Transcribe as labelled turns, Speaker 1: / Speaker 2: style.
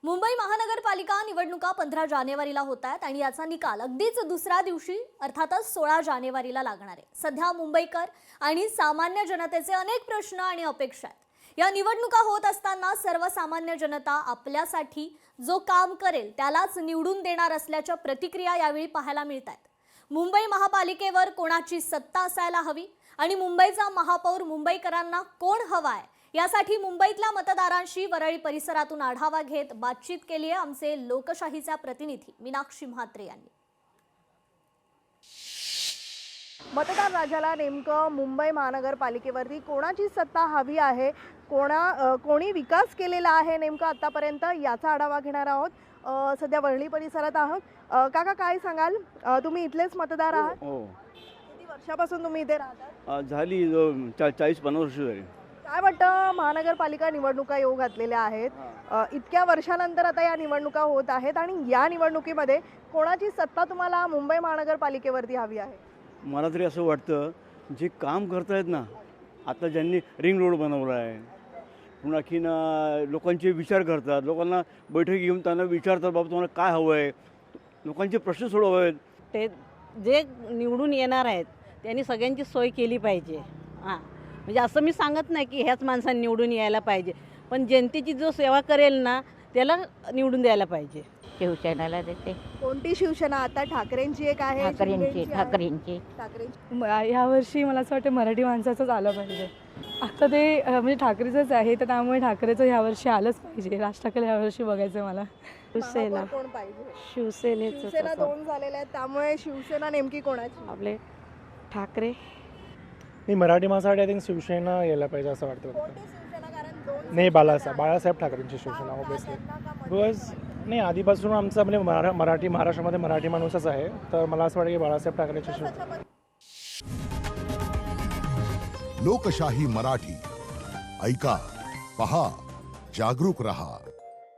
Speaker 1: मुंबई महानगरपालिका निवडणुका 15 जानेवारीला होत आहेत आणि याचा निकाल अगदीच दुसऱ्या दिवशी अर्थातच 16 जानेवारीला लागणार आहे। सध्या मुंबईकर आणि सामान्य जनतेचे अनेक प्रश्न आणि अपेक्षा आहेत। या निवडणुका होत असताना सर्वसामान्य जनता आपल्यासाठी जो काम करेल त्यालाच निवडून देणार असल्याच्या प्रतिक्रिया यावेळी पाहायला मिळतात। मुंबई महापालिकेवर कोणाची सत्ता असायला हवी आणि मुंबईचा महापौर मुंबईकरांना कोण हवाय यासाठी मुंबईतल्या मतदारांशी वरळी परिसरातून आढावा घेत बातचीत केली आहे आमचे लोकशाहीचा प्रतिनिधी मीनाक्षी म्हात्रे यांनी।
Speaker 2: मतदार राजाला नेमकं मुंबई महानगरपालिकेवरती कोणाची सत्ता हवी आहे, कोणी विकास केलेला आहे नेमकं आतापर्यंत याचा आढावा घेणार आहोत। सध्या वरळी परिसरात आहोत। काका काय सांगाल, तुम्ही इथलेच मतदार आहात?
Speaker 3: हो।
Speaker 2: किती वर्षापासून तुम्ही इथे राहतात?
Speaker 3: झाली 40-50 वर्ष झाली।
Speaker 2: काय वाटतं, महानगरपालिका निवडणुका येऊ घातलेल्या आहेत, इतक्या वर्षानंतर आता या निवडणुका होत आहेत आणि या निवडणुकीमध्ये कोणाची सत्ता तुम्हाला मुंबई महानगरपालिकेवरती हवी आहे?
Speaker 3: मला तरी असं वाटतं जे काम करतायत ना, आता ज्यांनी रिंग रोड बनवला आहे, पुन्हा की लोकांचे विचार करतात, लोकांना बैठक घेऊन त्यांना विचारतात बाबा तुम्हाला काय हवं आहे, लोकांचे प्रश्न सोडवावेत।
Speaker 4: ते जे निवडून येणार आहेत त्यांनी सगळ्यांची सोय केली पाहिजे। म्हणजे असं मी सांगत नाही की ह्याच माणसांनी निवडून यायला पाहिजे, पण जनतेची जो सेवा करेल ना त्याला निवडून द्यायला पाहिजे।
Speaker 5: शिवसेनेला देते।
Speaker 2: कोणती शिवसेना? आता ठाकरेंची एक आहे,
Speaker 5: ठाकरेंची
Speaker 6: यावर्षी मला असं वाटतं मराठी माणसाचंच आलं पाहिजे। आता ते म्हणजे ठाकरेचंच आहे, तर त्यामुळे ठाकरेचं ह्यावर्षी आलंच पाहिजे। राज ठाकरे ह्यावर्षी बघायचं मला।
Speaker 2: शिवसेना कोण पाहिजे? शिवसेना दोन झालेल्या आहेत, त्यामुळे शिवसेना नेमकी कोणाची?
Speaker 6: आपले ठाकरे।
Speaker 7: मी मराठी माणसासाठी आय थिंक शिवसेना यायला पाहिजे असं वाटतं।
Speaker 2: कोणती शिवसेना? कारण दोन
Speaker 7: नाही, बाळासाहेब ठाकरेंची शिवसेना ऑब्विसली। बिकॉज नाही, आधीपासून आमचा म्हणजे महाराष्ट्रामध्ये मराठी माणूसच आहे, तर मला असं वाटतं की बाळासाहेब ठाकरेंची शिवसेना।
Speaker 8: लोकशाही मराठी ऐका, पहा, जागरूक रहा।